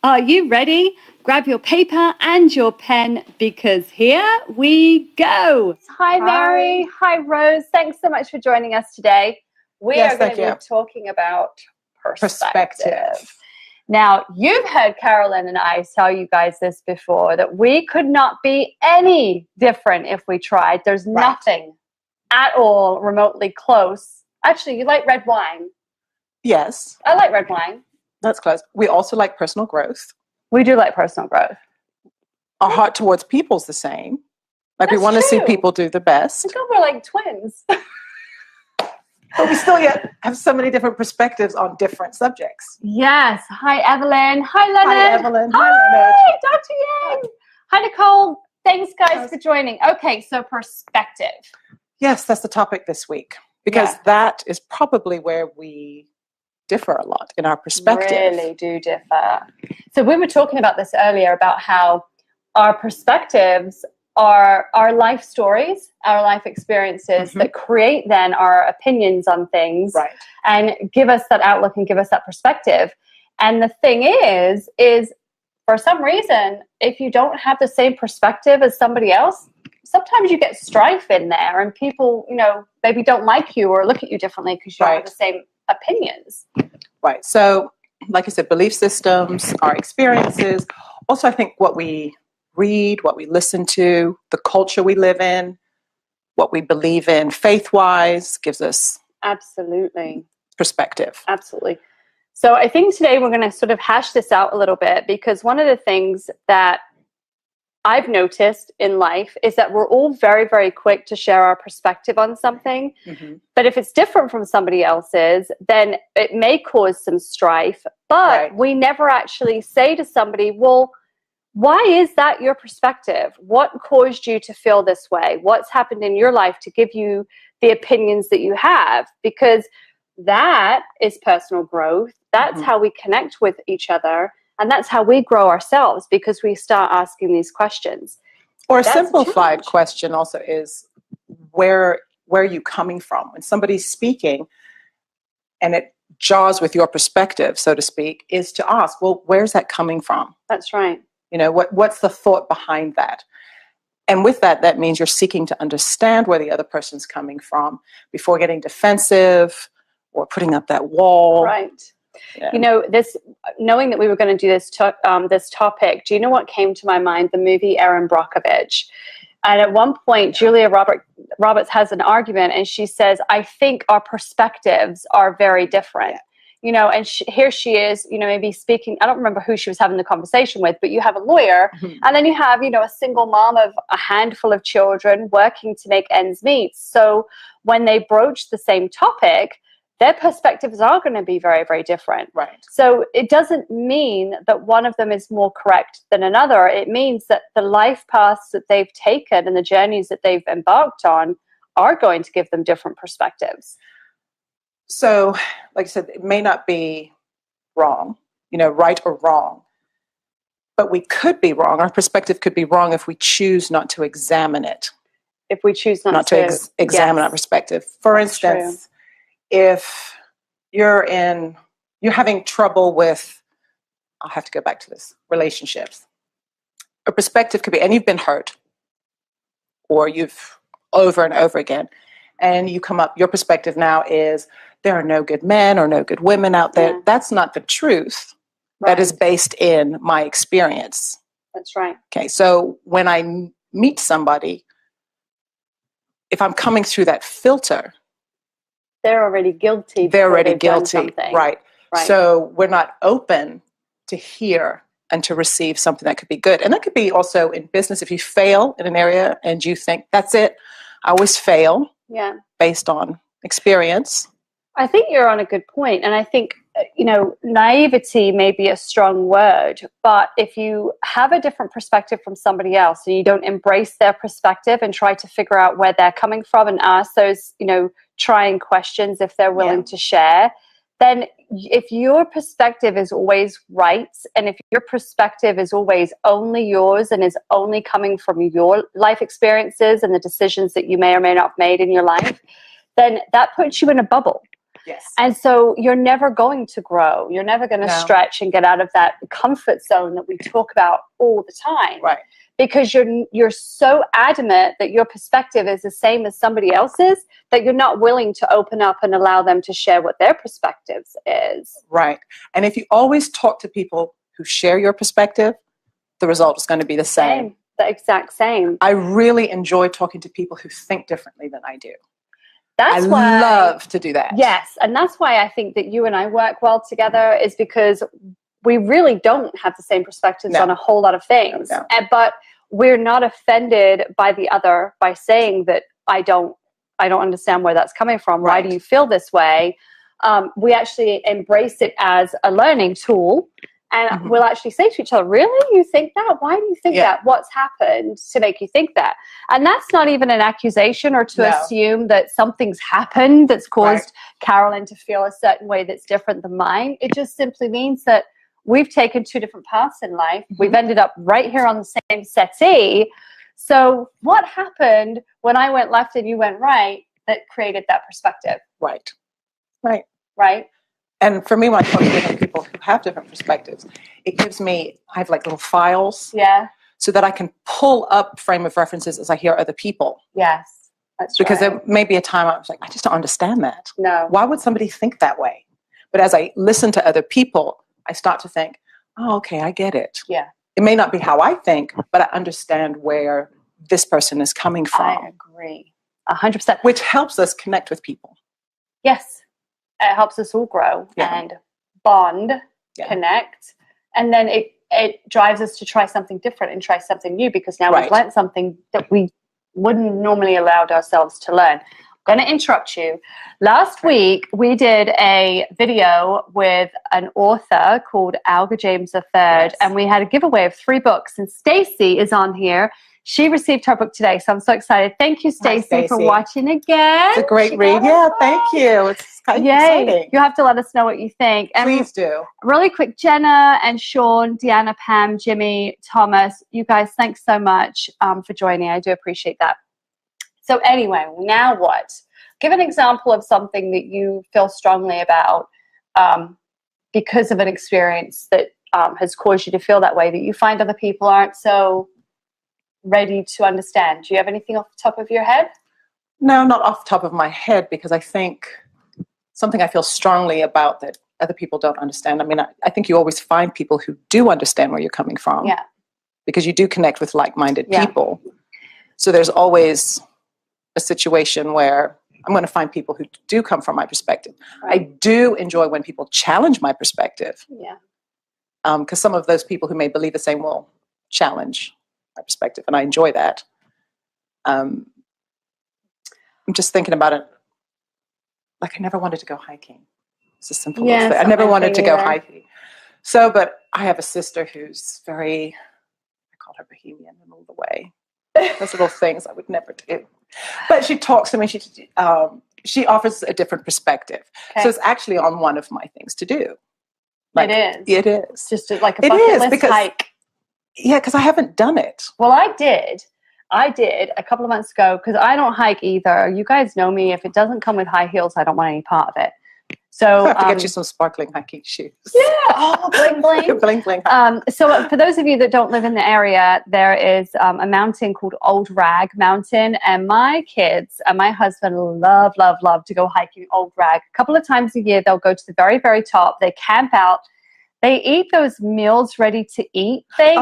Are you ready? Grab your paper and your pen because here we go. Hi, Mary. Hi, Rose. Thanks so much for joining us today. We are going to be talking about perspective. Now, you've heard Carolyn and I tell you guys this before, that we could not be any different if we tried. There's nothing at all remotely close. Actually, you like red wine? Yes. I like red wine. That's close. We also like personal growth. We do like personal growth. Our heart towards people's the same. Like, we want to see people do the best. I think we're like twins. But we still yet have so many different perspectives on different subjects. Yes. Hi, Evelyn. Hi, Leonard. Hi, Evelyn. Hi, Leonard. Dr. Yang. Hi, Nicole. Thanks, guys, for joining. Okay, so perspective. Yes, that's the topic this week. Because that is probably where we differ a lot in our perspective. Really do differ. So we were talking about this earlier, about how our perspectives are our life stories, our life experiences that create then our opinions on things and give us that outlook and give us that perspective. And the thing is for some reason, if you don't have the same perspective as somebody else, sometimes you get strife in there, and people, maybe don't like you or look at you differently because you don't have the same opinions. Right. So, like I said, belief systems, our experiences, also I think what we read, what we listen to, the culture we live in, what we believe in faith-wise gives us perspective. Absolutely. So I think today we're going to sort of hash this out a little bit, because one of the things that I've noticed in life is that we're all very, very quick to share our perspective on something. But if it's different from somebody else's, then it may cause some strife. But we never actually say to somebody, well, why is that your perspective? What caused you to feel this way? What's happened in your life to give you the opinions that you have? Because that is personal growth. That's how we connect with each other. And that's how we grow ourselves, because we start asking these questions. Or a simplified question also is, where are you coming from? When somebody's speaking and it jars with your perspective, so to speak, is to ask, well, where's that coming from? That's right. What's the thought behind that? And with that, that means you're seeking to understand where the other person's coming from before getting defensive or putting up that wall. Right. Yeah. Knowing that we were going to do this topic, do you know what came to my mind? The movie Erin Brockovich. And at one point, Julia Roberts has an argument, and she says, I think our perspectives are very different. And here she is, maybe speaking, I don't remember who she was having the conversation with, but you have a lawyer, and then you have, a single mom of a handful of children working to make ends meet. So when they broach the same topic, their perspectives are going to be very, very different. Right. So it doesn't mean that one of them is more correct than another. It means that the life paths that they've taken and the journeys that they've embarked on are going to give them different perspectives. So, like I said, it may not be wrong, right or wrong, but we could be wrong. Our perspective could be wrong if we choose not to examine it. If we choose not to examine our perspective. For instance, if you're having trouble with, I'll have to go back to this, relationships. A perspective could be, and you've been hurt, or you've over and over again, and you come up, your perspective now is, there are no good men or no good women out there. That's not the truth. That is based in my experience. That's right. Okay, so when I meet somebody, if I'm coming through that filter, they're already guilty. Right. So we're not open to hear and to receive something that could be good. And that could be also in business. If you fail in an area and you think, that's it, I always fail based on experience. I think you're on a good point. And I think, naivety may be a strong word, but if you have a different perspective from somebody else and you don't embrace their perspective and try to figure out where they're coming from and ask those, trying questions if they're willing to share, then if your perspective is always right, and if your perspective is always only yours and is only coming from your life experiences and the decisions that you may or may not have made in your life, then that puts you in a bubble. Yes. And so you're never going to grow. You're never going to stretch and get out of that comfort zone that we talk about all the time. Right. Because you're so adamant that your perspective is the same as somebody else's that you're not willing to open up and allow them to share what their perspectives is. Right. And if you always talk to people who share your perspective, the result is going to be the same. The exact same. I really enjoy talking to people who think differently than I do. I why, love to do that. Yes. And that's why I think that you and I work well together, is because we really don't have the same perspectives on a whole lot of things. No. But we're not offended by the other by saying that I don't understand where that's coming from. Right. Why do you feel this way? We actually embrace it as a learning tool. And we'll actually say to each other, really? You think that? Why do you think that? What's happened to make you think that? And that's not even an accusation or to assume that something's happened that's caused Carolyn to feel a certain way that's different than mine. It just simply means that we've taken two different paths in life. We've ended up right here on the same settee. So what happened when I went left and you went right that created that perspective? Right. Right. Right. And for me, when I talk to different people who have different perspectives, it gives me, I have like little files. Yeah. So that I can pull up frame of references as I hear other people. Yes. That's because right. there may be a time I was like, I just don't understand that. No. Why would somebody think that way? But as I listen to other people, I start to think, oh, okay, I get it. Yeah. It may not be how I think, but I understand where this person is coming from. I agree. 100%. Which helps us connect with people. Yes. It helps us all grow and bond, connect. And then it drives us to try something different and try something new, because now we've learned something that we wouldn't normally allowed ourselves to learn. I'm going to interrupt you. Last week, we did a video with an author called Alga James III, and we had a giveaway of 3 books. And Stacy is on here. She received her book today, so I'm so excited. Thank you, Stacy, for watching again. It's a great read. Yeah, thank you. It's kind of exciting. You have to let us know what you think. And please do. Really quick, Jenna and Sean, Deanna, Pam, Jimmy, Thomas, you guys, thanks so much for joining. I do appreciate that. So anyway, now what? Give an example of something that you feel strongly about because of an experience that has caused you to feel that way, that you find other people aren't so ready to understand. Do you have anything off the top of your head? No, not off the top of my head, because I think something I feel strongly about that other people don't understand. I mean, I think you always find people who do understand where you're coming from. Yeah. Because you do connect with like-minded people. So there's always a situation where I'm going to find people who do come from my perspective. I do enjoy when people challenge my perspective. Yeah. Because some of those people who may believe the same will challenge my perspective, and I enjoy that. I'm just thinking about it. Like, I never wanted to go hiking. It's as simple as that. I never wanted to go hiking. So, but I have a sister who's very, I call her bohemian in all the way. Those little things I would never do. But she talks to me. She offers a different perspective. Okay. So it's actually on one of my things to do. Like, it is. It is. Just like a bucket list hike. Yeah, because I haven't done it. Well, I did a couple of months ago, because I don't hike either. You guys know me. If it doesn't come with high heels, I don't want any part of it. So I have to get you some sparkling hiking shoes. Yeah. Oh, bling, bling. Bling, bling. So for those of you that don't live in the area, there is a mountain called Old Rag Mountain. And my kids and my husband love to go hiking Old Rag. A couple of times a year, they'll go to the very, very top. They camp out. They eat those meals ready to eat things.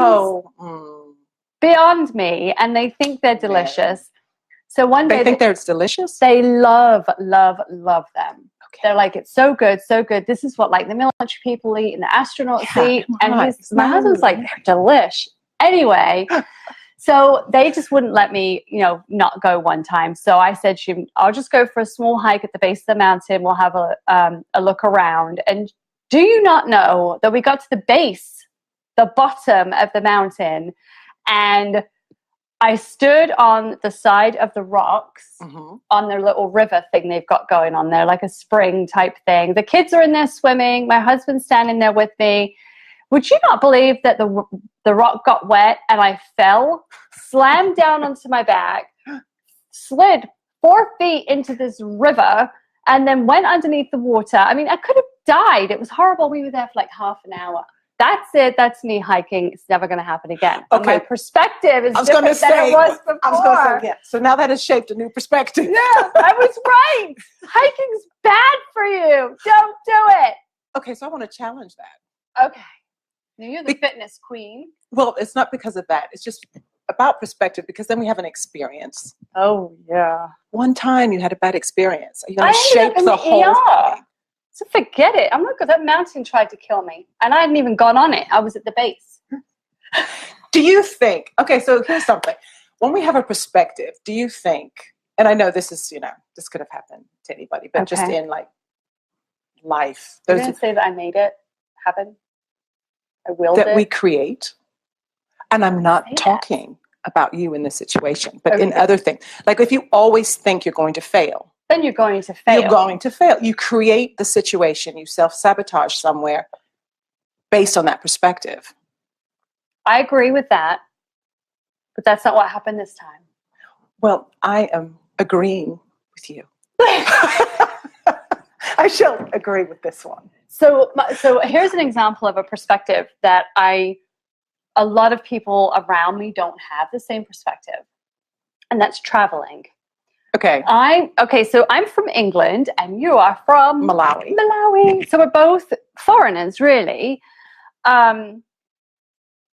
Beyond me. And they think they're delicious. Yeah. So one day... They think they're delicious? They love them. They're like, it's so good, so good. This is what like the military people eat and the astronauts eat. And my husband's like, they're delish. Anyway, so they just wouldn't let me, not go one time. So I said, I'll just go for a small hike at the base of the mountain. We'll have a look around. And do you not know that we got to the base, the bottom of the mountain, and I stood on the side of the rocks on their little river thing they've got going on there, like a spring type thing. The kids are in there swimming. My husband's standing there with me. Would you not believe that the rock got wet and I fell, slammed down onto my back, slid 4 feet into this river, and then went underneath the water. I mean, I could have died. It was horrible. We were there for like half an hour. That's it. That's me hiking. It's never going to happen again. Okay. My perspective is different than it was before. I was going to say, yeah. So now that has shaped a new perspective. Yeah, I was right. Hiking's bad for you. Don't do it. Okay, so I want to challenge that. Okay. Now you're the fitness queen. Well, it's not because of that. It's just about perspective, because then we have an experience. Oh, yeah. One time you had a bad experience. Are you going to shape the whole thing? So forget it. I'm not good. That mountain tried to kill me, and I hadn't even gone on it. I was at the base. Do you think, okay, so here's something. When we have a perspective, do you think, and I know this is, this could have happened to anybody, but just in like life. You're going to say that I made it happen? I willed it? That we create. And I'm not talking about you in this situation, but in other things. Like if you always think you're going to fail. Then you're going to fail. You're going to fail. You create the situation. You self-sabotage somewhere based on that perspective. I agree with that, but that's not what happened this time. Well, I am agreeing with you. I shall agree with this one. So here's an example of a perspective that a lot of people around me don't have the same perspective, and that's traveling. Okay. So I'm from England, and you are from Malawi. So we're both foreigners, really.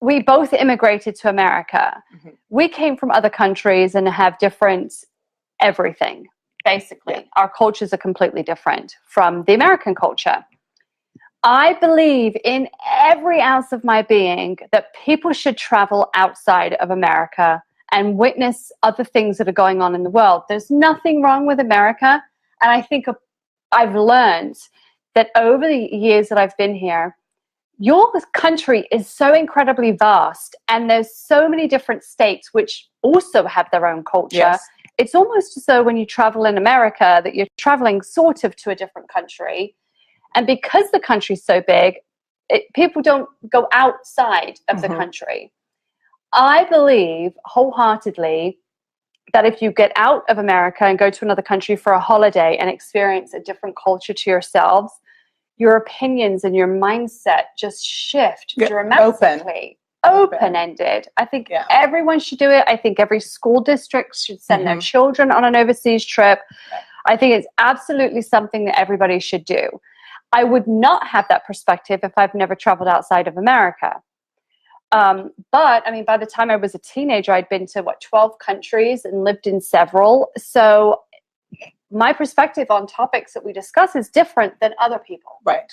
We both immigrated to America. Mm-hmm. We came from other countries and have different everything, basically. Yeah. Our cultures are completely different from the American culture. I believe in every ounce of my being that people should travel outside of America and witness other things that are going on in the world. There's nothing wrong with America. And I think I've learned that over the years that I've been here, your country is so incredibly vast, and there's so many different states which also have their own culture. Yes. It's almost as though when you travel in America that you're traveling sort of to a different country. And because the country's so big, people don't go outside of the country. I believe wholeheartedly that if you get out of America and go to another country for a holiday and experience a different culture to yourselves, your opinions and your mindset just shift dramatically. Open-ended. I think everyone should do it. I think every school district should send their children on an overseas trip. I think it's absolutely something that everybody should do. I would not have that perspective if I've never traveled outside of America. But I mean, by the time I was a teenager, I'd been to 12 countries and lived in several. So my perspective on topics that we discuss is different than other people. Right.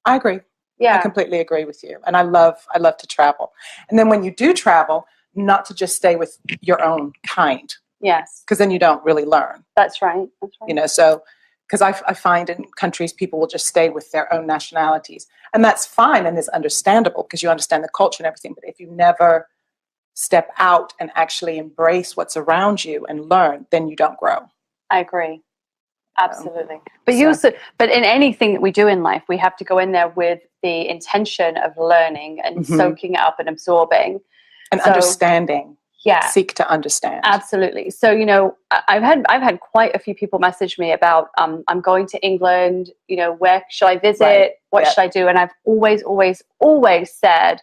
I agree. Yeah. I completely agree with you. And I love to travel. And then when you do travel, not to just stay with your own kind. Yes. Because then you don't really learn. That's right. So because I find in countries people will just stay with their own nationalities. And that's fine and is understandable because you understand the culture and everything. But if you never step out and actually embrace what's around you and learn, then you don't grow. I agree. Absolutely. But in anything that we do in life, we have to go in there with the intention of learning and soaking it up and absorbing. And understanding. Yeah. Seek to understand. Absolutely. So, I've had quite a few people message me about, I'm going to England, where should I visit? Right. What should I do? And I've always said,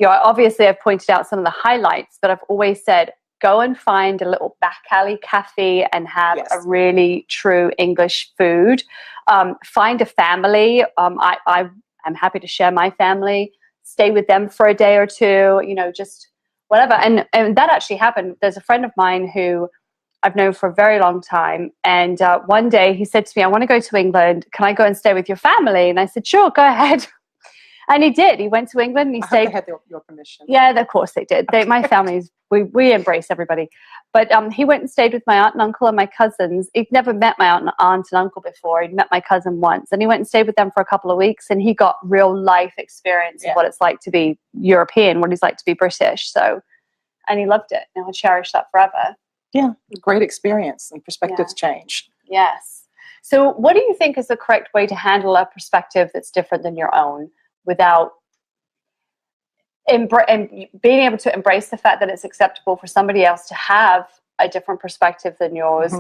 obviously I've pointed out some of the highlights, but I've always said, go and find a little back alley cafe and have a really true English food. Find a family. I'm happy to share my family. Stay with them for a day or two, just whatever. And that actually happened. There's a friend of mine who I've known for a very long time. And one day he said to me, I want to go to England. Can I go and stay with your family? And I said, sure, go ahead. And he did. He went to England and he stayed. They had your permission. Yeah, of course they did. My family's, we embrace everybody. But he went and stayed with my aunt and uncle and my cousins. He'd never met my aunt and uncle before. He'd met my cousin once. And he went and stayed with them for a couple of weeks. And he got real life experience of what it's like to be European, what it's like to be British. And he loved it. And I cherish that forever. Yeah, great experience and perspectives change. Yes. So what do you think is the correct way to handle a perspective that's different than your own without and being able to embrace the fact that it's acceptable for somebody else to have a different perspective than yours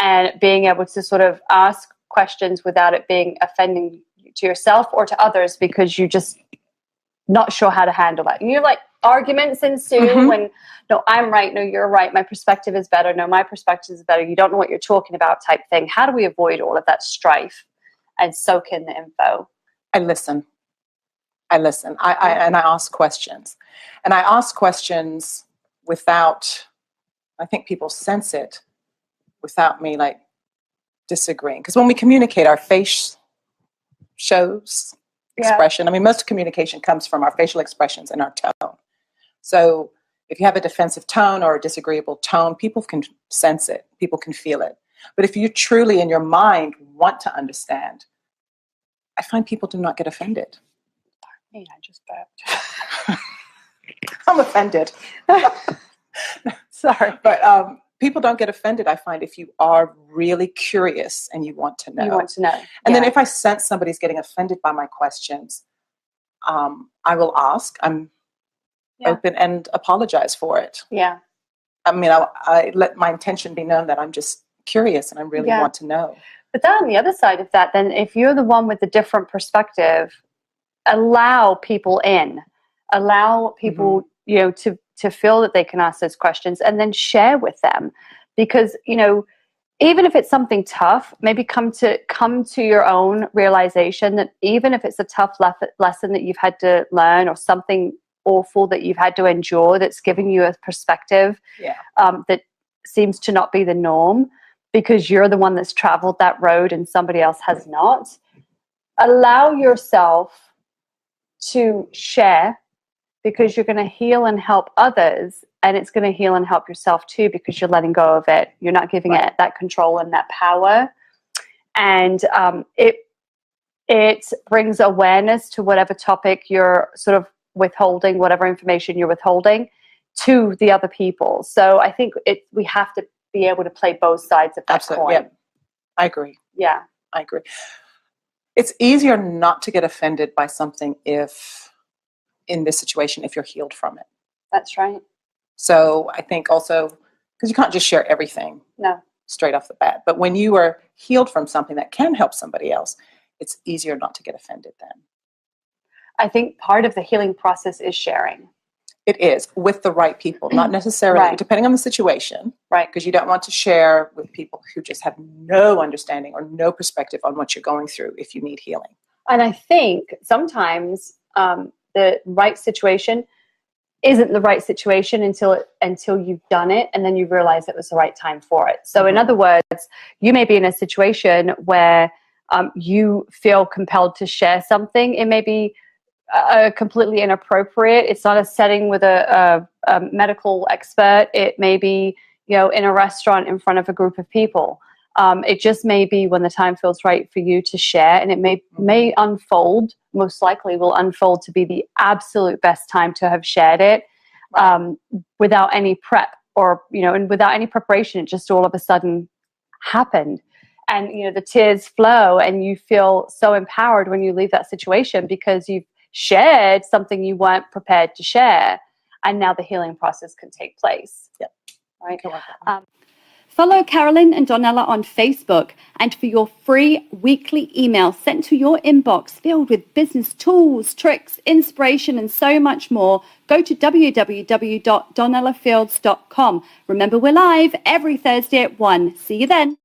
and being able to sort of ask questions without it being offending to yourself or to others because you're just not sure how to handle that. You're like, arguments ensue when, no, I'm right, no, you're right, my perspective is better, no, my perspective is better, you don't know what you're talking about type thing. How do we avoid all of that strife and soak in the info? I listen. And I ask questions. And I ask questions without, I think people sense it, without me like disagreeing. Because when we communicate, our face shows expression. I mean, most communication comes from our facial expressions and our tone. So if you have a defensive tone or a disagreeable tone, people can sense it. People can feel it. But if you truly in your mind want to understand, I find people do not get offended. I just burped. I'm offended. Sorry. But people don't get offended, I find, if you are really curious and you want to know. You want to know. And then if I sense somebody's getting offended by my questions, I will ask. I'm open and apologize for it. Yeah. I mean, I let my intention be known that I'm just curious and I really want to know. But then on the other side of that, then if you're the one with the different perspective, allow people in. Allow people, you know, to feel that they can ask those questions and then share with them. Because, you know, even if it's something tough, maybe come to your own realization that even if it's a tough lesson that you've had to learn or something awful that you've had to endure that's giving you a perspective that seems to not be the norm because you're the one that's traveled that road and somebody else has not, allow yourself to share because you're going to heal and help others, and it's going to heal and help yourself too because you're letting go of it. You're not giving it that control and that power, and it brings awareness to whatever topic you're sort of withholding, whatever information you're withholding to the other people. So I think we have to be able to play both sides of that coin. Yeah. I agree. Yeah. I agree. It's easier not to get offended by something if, in this situation, if you're healed from it. That's right. So I think also, because you can't just share everything straight off the bat. But when you are healed from something that can help somebody else, it's easier not to get offended then. I think part of the healing process is sharing. It is, with the right people, not necessarily, depending on the situation. Right. Because you don't want to share with people who just have no understanding or no perspective on what you're going through if you need healing. And I think sometimes the right situation isn't the right situation until you've done it and then you realize it was the right time for it. So in other words, you may be in a situation where you feel compelled to share something. It may be completely inappropriate. It's not a setting with a medical expert. It may be, you know, in a restaurant in front of a group of people. It just may be when the time feels right for you to share, and it may unfold, most likely will unfold to be the absolute best time to have shared it without any prep or, you know, and without any preparation. It just all of a sudden happened. And, you know, the tears flow and you feel so empowered when you leave that situation because you've shared something you weren't prepared to share. And now the healing process can take place. Yep. Right. Follow Carolyn and Donella on Facebook, and for your free weekly email sent to your inbox filled with business tools, tricks, inspiration, and so much more, go to www.donellafields.com. Remember, we're live every Thursday at 1. See you then.